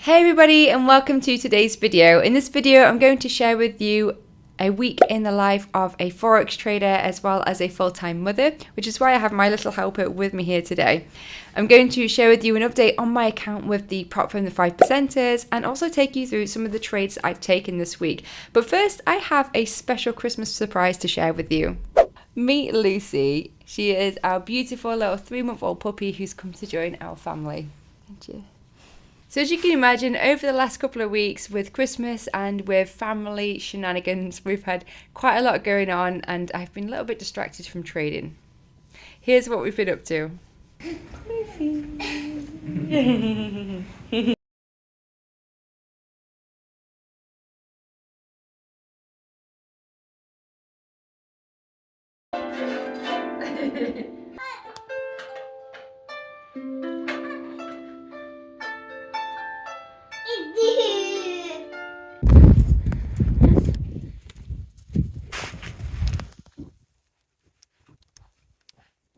Hey everybody, and welcome to today's video. In this video I'm going to share with you a week in the life of a Forex trader as well as a full-time mother, which is why I have my little helper with me here today. I'm going to share with you an update on my account with the prop from the 5%ers and also take you through some of the trades I've taken this week. But first, I have a special Christmas surprise to share with you. Meet Lucy. She is our beautiful little 3-month-old puppy who's come to join our family. Thank you. So as you can imagine, over the last couple of weeks with Christmas and with family shenanigans, we've had quite a lot going on and I've been a little bit distracted from trading. Here's what we've been up to.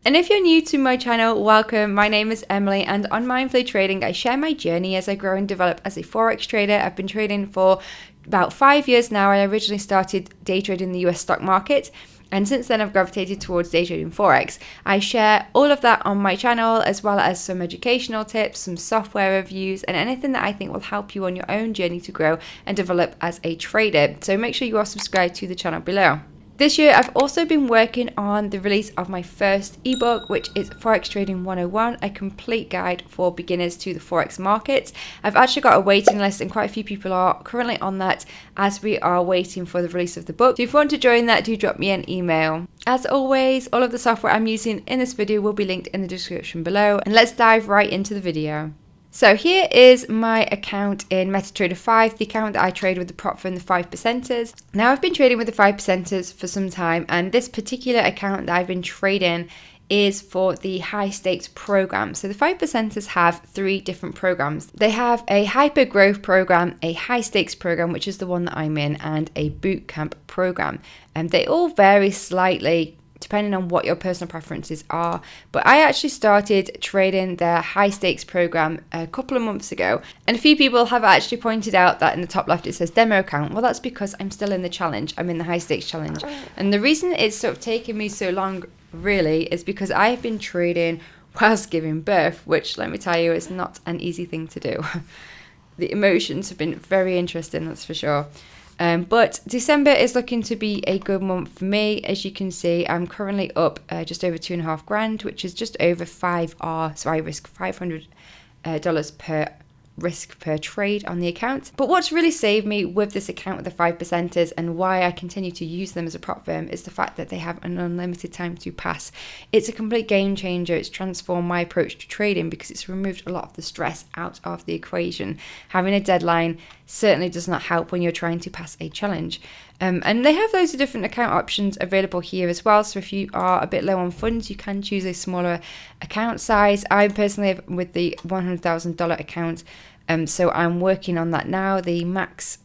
And if you're new to my channel, welcome. My name is Emily and on Mindfully Trading, I share my journey as I grow and develop as a Forex trader. I've been trading for about 5 years now. I originally started day trading in the US stock market. And since then, I've gravitated towards day trading Forex. I share all of that on my channel, as well as some educational tips, some software reviews, and anything that I think will help you on your own journey to grow and develop as a trader. So make sure you are subscribed to the channel below. This year, I've also been working on the release of my first ebook, which is Forex Trading 101, a complete guide for beginners to the Forex market. I've actually got a waiting list and quite a few people are currently on that as we are waiting for the release of the book. So if you want to join that, do drop me an email. As always, all of the software I'm using in this video will be linked in the description below. And let's dive right into the video. So here is my account in Metatrader 5, the account that I trade with the prop from the 5%ers. Now I've been trading with the 5%ers for some time, and this particular account that I've been trading is for the high stakes program. So the 5%ers have 3 different programs. They have a hyper growth program, a high stakes program, which is the one that I'm in, and a boot camp program. And they all vary slightly depending on what your personal preferences are. But I actually started trading their high stakes program a couple of months ago. And a few people have actually pointed out that in the top left it says demo account. Well, that's because I'm still in the challenge. I'm in the high stakes challenge. And the reason it's sort of taken me so long really is because I have been trading whilst giving birth, which let me tell you is not an easy thing to do. The emotions have been very interesting, that's for sure. But December is looking to be a good month for me. As you can see, I'm currently up just over $2.5 grand, which is just over 5R. So I risk $500 per risk per trade on the account. But what's really saved me with this account with the 5%ers and why I continue to use them as a prop firm is the fact that they have an unlimited time to pass. It's a complete game changer. It's transformed my approach to trading because it's removed a lot of the stress out of the equation. Having a deadline certainly does not help when you're trying to pass a challenge. And they have loads of different account options available here as well. So if you are a bit low on funds, you can choose a smaller account size. I personally have with the $100,000 account. So I'm working on that now. The max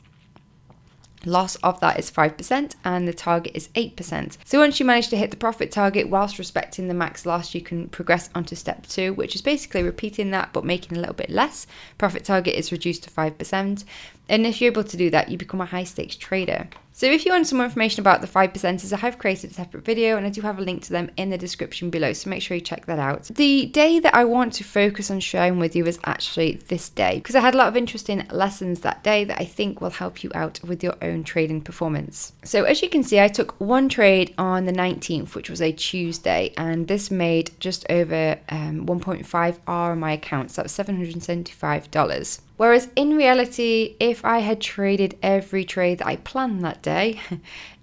loss of that is 5% and the target is 8%. So once you manage to hit the profit target whilst respecting the max loss, you can progress onto step 2, which is basically repeating that but making a little bit less. Profit target is reduced to 5%. And if you're able to do that, you become a high stakes trader. So if you want some more information about the 5%ers, I have created a separate video and I do have a link to them in the description below, so make sure you check that out. The day that I want to focus on sharing with you is actually this day, because I had a lot of interesting lessons that day that I think will help you out with your own trading performance. So as you can see, I took one trade on the 19th, which was a Tuesday, and this made just over 1.5R on my account, so that was $775. Whereas in reality, if I had traded every trade that I planned that day,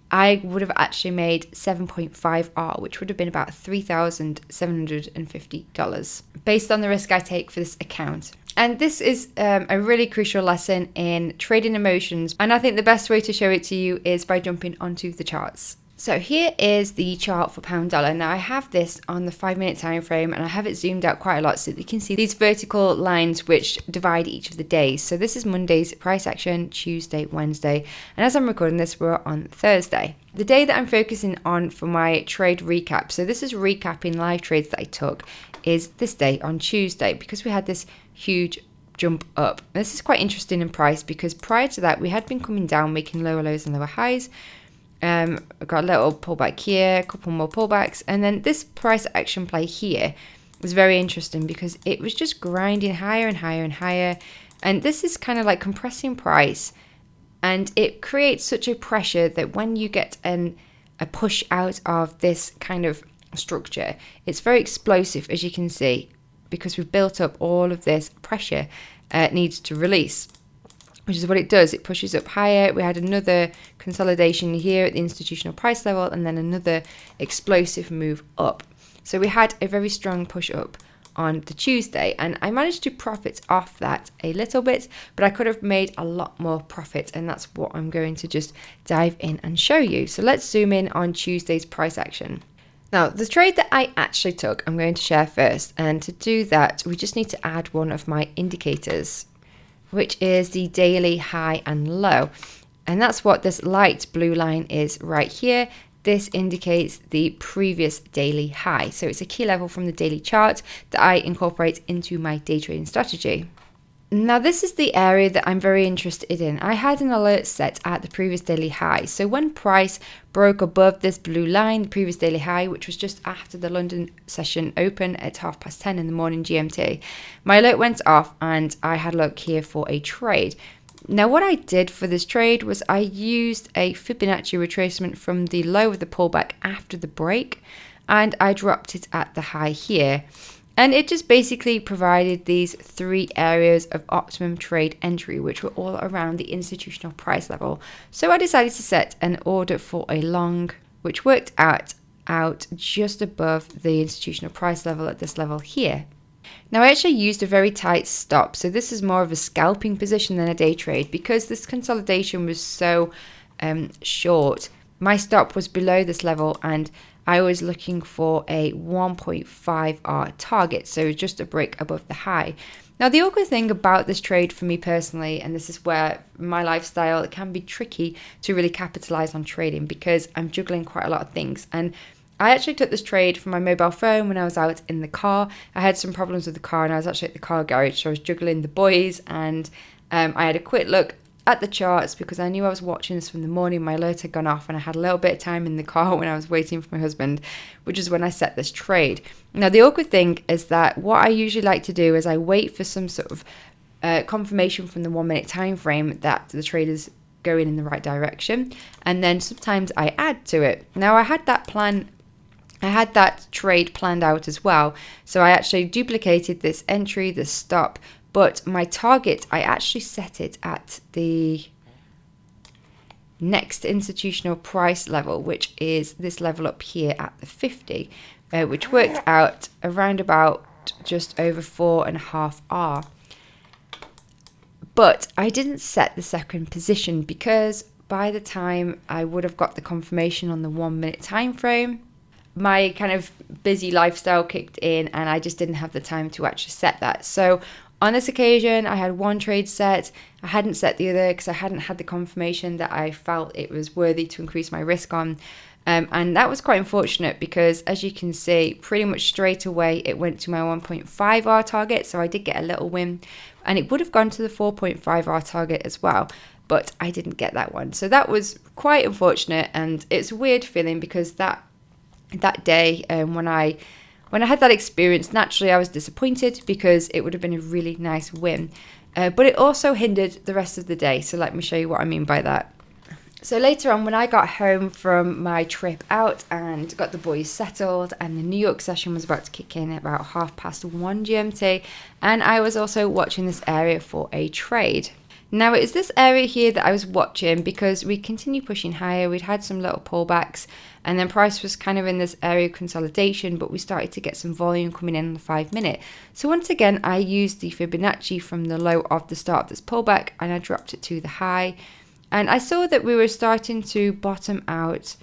I would have actually made 7.5R, which would have been about $3,750 based on the risk I take for this account. And this is a really crucial lesson in trading emotions. And I think the best way to show it to you is by jumping onto the charts. So here is the chart for pound dollar. Now I have this on the 5-minute time frame and I have it zoomed out quite a lot so that you can see these vertical lines which divide each of the days. So this is Monday's price action, Tuesday, Wednesday, and as I'm recording this, we're on Thursday. The day that I'm focusing on for my trade recap, so this is recapping live trades that I took, is this day on Tuesday, because we had this huge jump up. This is quite interesting in price because prior to that, we had been coming down, making lower lows and lower highs. I got a little pullback here, a couple more pullbacks, and then this price action play here was very interesting because it was just grinding higher and higher and higher, and this is kind of like compressing price, and it creates such a pressure that when you get a push out of this kind of structure, it's very explosive, as you can see, because we've built up all of this pressure. It needs to release, which is what it does. It pushes up higher. We had another consolidation here at the institutional price level, and then another explosive move up. So we had a very strong push up on the Tuesday, and I managed to profit off that a little bit, but I could have made a lot more profit, and that's what I'm going to just dive in and show you. So let's zoom in on Tuesday's price action. Now, the trade that I actually took, I'm going to share first, and to do that, we just need to add one of my indicators, which is the daily high and low. And that's what this light blue line is right here. This indicates the previous daily high. So it's a key level from the daily chart that I incorporate into my day trading strategy. Now, this is the area that I'm very interested in. I had an alert set at the previous daily high. So when price broke above this blue line, the previous daily high, which was just after the London session open at 10:30 in the morning GMT, my alert went off and I had a look here for a trade. Now, what I did for this trade was I used a Fibonacci retracement from the low of the pullback after the break, and I dropped it at the high here. And it just basically provided these three areas of optimum trade entry, which were all around the institutional price level. So I decided to set an order for a long, which worked out just above the institutional price level at this level here. Now, I actually used a very tight stop, so this is more of a scalping position than a day trade because this consolidation was so short. My stop was below this level, and I was looking for a 1.5R target, so just a break above the high. Now, the awkward thing about this trade for me personally, and this is where my lifestyle, it can be tricky to really capitalize on trading because I'm juggling quite a lot of things. And I actually took this trade from my mobile phone when I was out in the car. I had some problems with the car and I was actually at the car garage, so I was juggling the boys, and I had a quick look at the charts because I knew I was watching this from the morning. My alert had gone off and I had a little bit of time in the car when I was waiting for my husband, which is when I set this trade. Now, the awkward thing is that what I usually like to do is I wait for some sort of confirmation from the 1 minute time frame that the trade is going in the right direction, and then sometimes I add to it. Now, I had that trade planned out as well, so I actually duplicated this entry, this stop, but my target, I actually set it at the next institutional price level, which is this level up here at the 50, which worked out around about just over 4.5R. But I didn't set the second position because by the time I would have got the confirmation on the 1 minute time frame, my kind of busy lifestyle kicked in and I just didn't have the time to actually set that. So on this occasion, I had one trade set. I hadn't set the other because I hadn't had the confirmation that I felt it was worthy to increase my risk on. And that was quite unfortunate because, as you can see, pretty much straight away it went to my 1.5R target. So I did get a little win, and it would have gone to the 4.5R target as well, but I didn't get that one. So that was quite unfortunate, and it's a weird feeling because that day when I had that experience, naturally I was disappointed because it would have been a really nice win. But it also hindered the rest of the day. So let me show you what I mean by that. So later on, when I got home from my trip out and got the boys settled, and the New York session was about to kick in at about 1:30 GMT, and I was also watching this area for a trade. Now, it is this area here that I was watching because we continue pushing higher. We'd had some little pullbacks, and then price was kind of in this area of consolidation, but we started to get some volume coming in on the 5 minute. So once again, I used the Fibonacci from the low of the start of this pullback, and I dropped it to the high. And I saw that we were starting to bottom out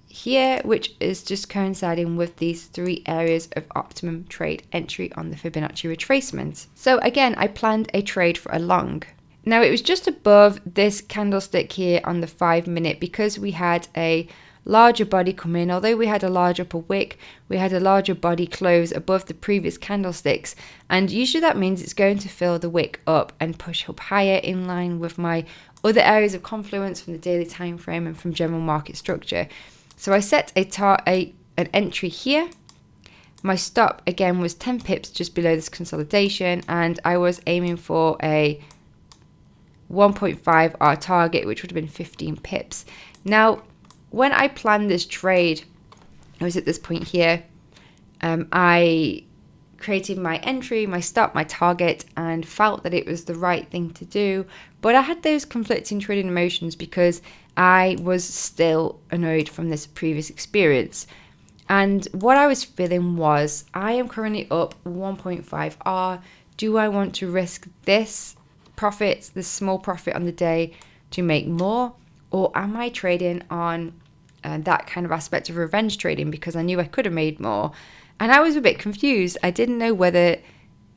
here, which is just coinciding with these three areas of optimum trade entry on the Fibonacci retracement. So again, I planned a trade for a long. Now, it was just above this candlestick here on the 5 minute because we had a larger body come in. Although we had a large upper wick, we had a larger body close above the previous candlesticks, and usually that means it's going to fill the wick up and push up higher in line with my other areas of confluence from the daily time frame and from general market structure. So I set an entry here. My stop again was 10 pips just below this consolidation, and I was aiming for a 1.5 R target, which would have been 15 pips. Now, when I planned this trade, I was at this point here. I created my entry, my stop, my target, and felt that it was the right thing to do. But I had those conflicting trading emotions because I was still annoyed from this previous experience. And what I was feeling was, I am currently up 1.5 R. Do I want to risk this profit, this small profit on the day, to make more? Or am I trading on that kind of aspect of revenge trading because I knew I could have made more? And I was a bit confused. I didn't know whether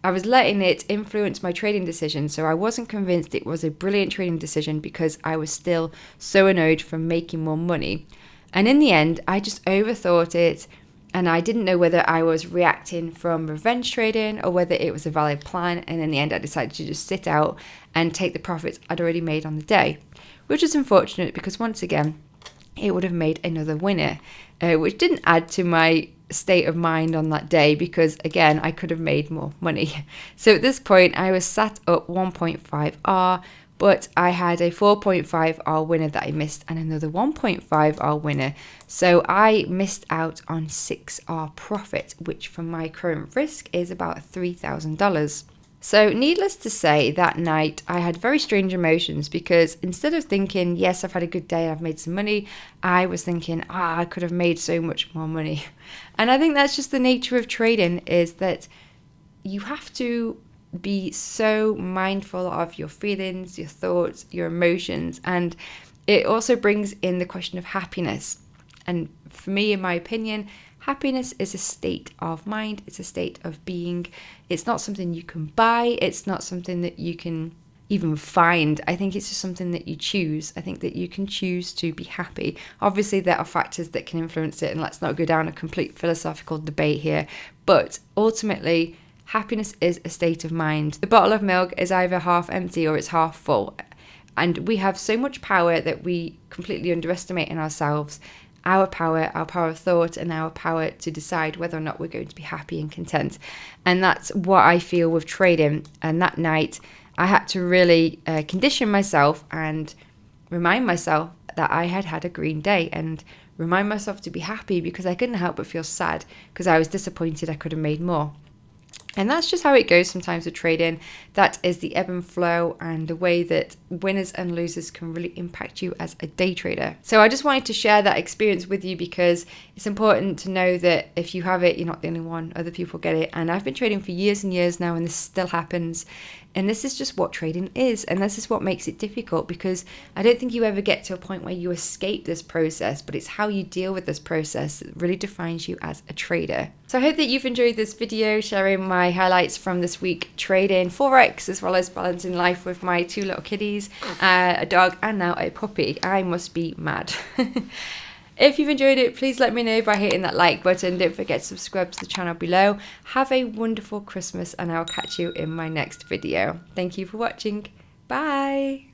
I was letting it influence my trading decision. So I wasn't convinced it was a brilliant trading decision because I was still so annoyed from making more money. And in the end, I just overthought it, and I didn't know whether I was reacting from revenge trading or whether it was a valid plan. And in the end, I decided to just sit out and take the profits I'd already made on the day, which is unfortunate because once again, it would have made another winner, which didn't add to my state of mind on that day because again, I could have made more money. So at this point, I was sat up 1.5 R, but I had a 4.5 R winner that I missed and another 1.5 R winner. So I missed out on 6 R profit, which from my current risk is about $3,000. So needless to say, that night I had very strange emotions because instead of thinking, yes, I've had a good day, I've made some money, I was thinking, I could have made so much more money. And I think that's just the nature of trading, is that you have to be so mindful of your feelings, your thoughts, your emotions, and it also brings in the question of happiness. And for me, in my opinion, happiness is a state of mind, it's a state of being. It's not something you can buy, it's not something that you can even find. I think it's just something that you choose. I think that you can choose to be happy. Obviously, there are factors that can influence it, and let's not go down a complete philosophical debate here, but ultimately, happiness is a state of mind. The bottle of milk is either half empty or it's half full. And we have so much power that we completely underestimate in ourselves. Our power of thought, and our power to decide whether or not we're going to be happy and content. And that's what I feel with trading. And that night, I had to really condition myself and remind myself that I had had a green day, and remind myself to be happy because I couldn't help but feel sad because I was disappointed I could have made more. And that's just how it goes sometimes with trading. That is the ebb and flow and the way that winners and losers can really impact you as a day trader. So I just wanted to share that experience with you because it's important to know that if you have it, you're not the only one. Other people get it. And I've been trading for years and years now, and this still happens. And this is just what trading is. And this is what makes it difficult, because I don't think you ever get to a point where you escape this process, but it's how you deal with this process that really defines you as a trader. So I hope that you've enjoyed this video, sharing my highlights from this week trading Forex, as well as balancing life with my 2 little kiddies, a dog, and now a puppy. I must be mad. If you've enjoyed it, please let me know by hitting that like button. Don't forget to subscribe to the channel below. Have a wonderful Christmas, and I'll catch you in my next video. Thank you for watching. Bye.